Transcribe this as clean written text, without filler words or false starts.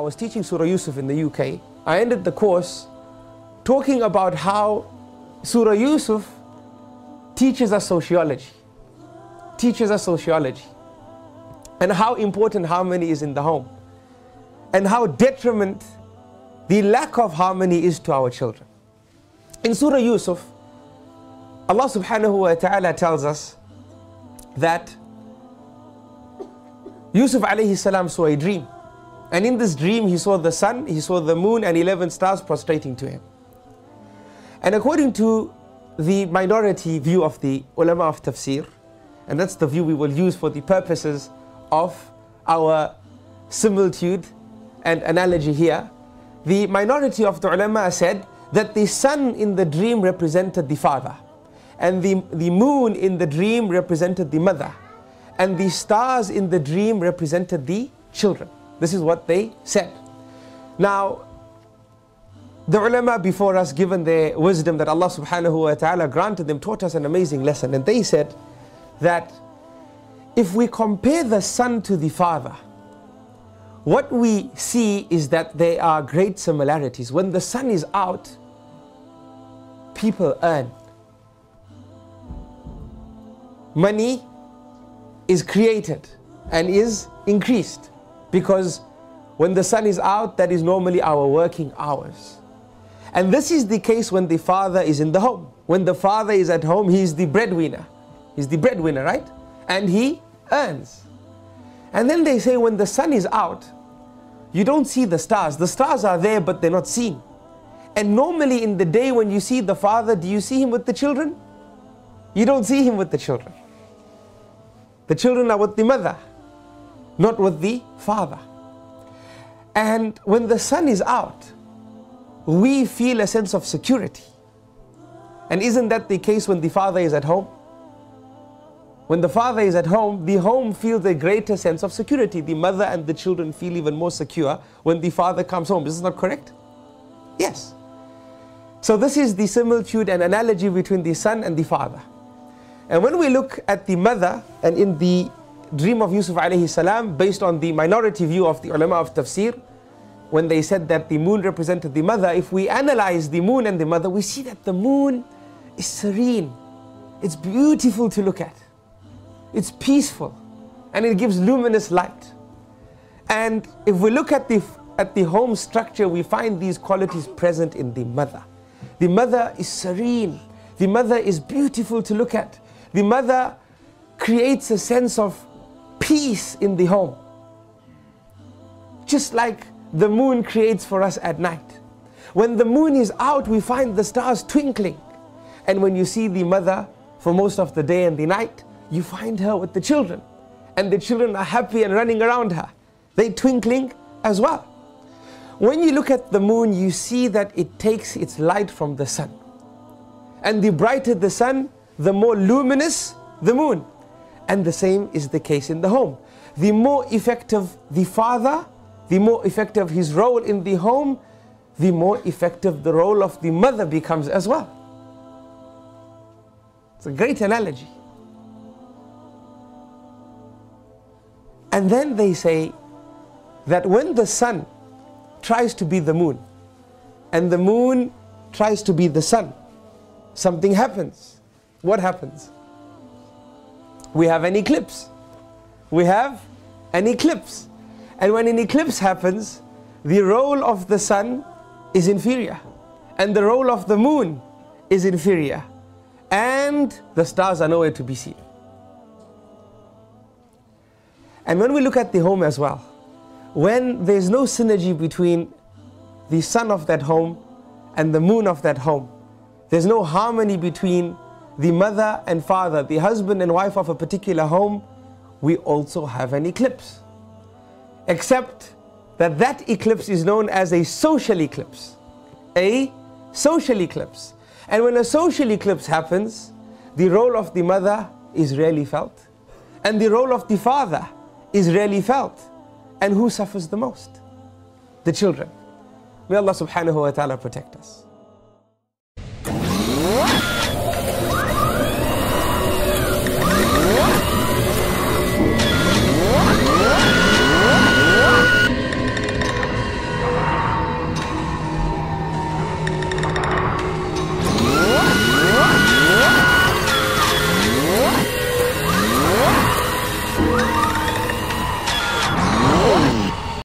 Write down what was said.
was teaching Surah Jusuf in the UK. I ended the course talking about how Surah Jusuf teaches us sociology. And how important harmony is in the home. And how detriment the lack of harmony is to our children. In Surah Jusuf, Allah subhanahu wa ta'ala tells us that Jusuf alayhi salam saw a dream. And in this dream he saw the sun, he saw the moon and 11 stars prostrating to him. And according to the minority view of the ulama of tafsir, and that's the view we will use for the purposes of our similitude and analogy here, the minority of the ulama said that the sun in the dream represented the father, and the moon in the dream represented the mother, and the stars in the dream represented the children. This is what they said. Now, the ulama before us, given their wisdom that Allah subhanahu wa ta'ala granted them, taught us an amazing lesson. And they said that if we compare the son to the father, what we see is that there are great similarities. When the sun is out, people earn. Money is created and is increased, because when the sun is out, that is normally our working hours. And this is the case when the father is in the home. When the father is at home, he is the breadwinner. He's the breadwinner, right? And he earns. And then they say when the sun is out, you don't see the stars. The stars are there, but they're not seen. And normally in the day when you see the father, do you see him with the children? You don't see him with the children. The children are with the mother, not with the father. And when the sun is out, we feel a sense of security. And isn't that the case when the father is at home? When the father is at home, the home feels a greater sense of security. The mother and the children feel even more secure when the father comes home. Is this not correct? Yes. So this is the similitude and analogy between the son and the father. And when we look at the mother, and in the dream of Jusuf alayhi salam, based on the minority view of the ulama of tafsir, when they said that the moon represented the mother, if we analyze the moon and the mother, we see that the moon is serene. It's beautiful to look at. It's peaceful. And it gives luminous light. And if we look at the home structure, we find these qualities present in the mother. The mother is serene. The mother is beautiful to look at. The mother creates a sense of peace in the home. Just like the moon creates for us at night. When the moon is out, we find the stars twinkling. And when you see the mother for most of the day and the night, you find her with the children. And the children are happy and running around her. They're twinkling as well. When you look at the moon, you see that it takes its light from the sun. And the brighter the sun, the more luminous the moon. And the same is the case in the home. The more effective the father, the more effective his role in the home, the more effective the role of the mother becomes as well. It's a great analogy. And then they say that when the sun tries to be the moon, and the moon tries to be the sun, something happens. What happens? We have an eclipse. We have an eclipse. And when an eclipse happens, the role of the sun is inferior, and the role of the moon is inferior, and the stars are nowhere to be seen. And when we look at the home as well, when there's no synergy between the sun of that home and the moon of that home, there's no harmony between the mother and father, the husband and wife of a particular home, we also have an eclipse. Except that that eclipse is known as a social eclipse. A social eclipse. And when a social eclipse happens, the role of the mother is rarely felt, and the role of the father is rarely felt. And who suffers the most? The children. May Allah subhanahu wa ta'ala protect us.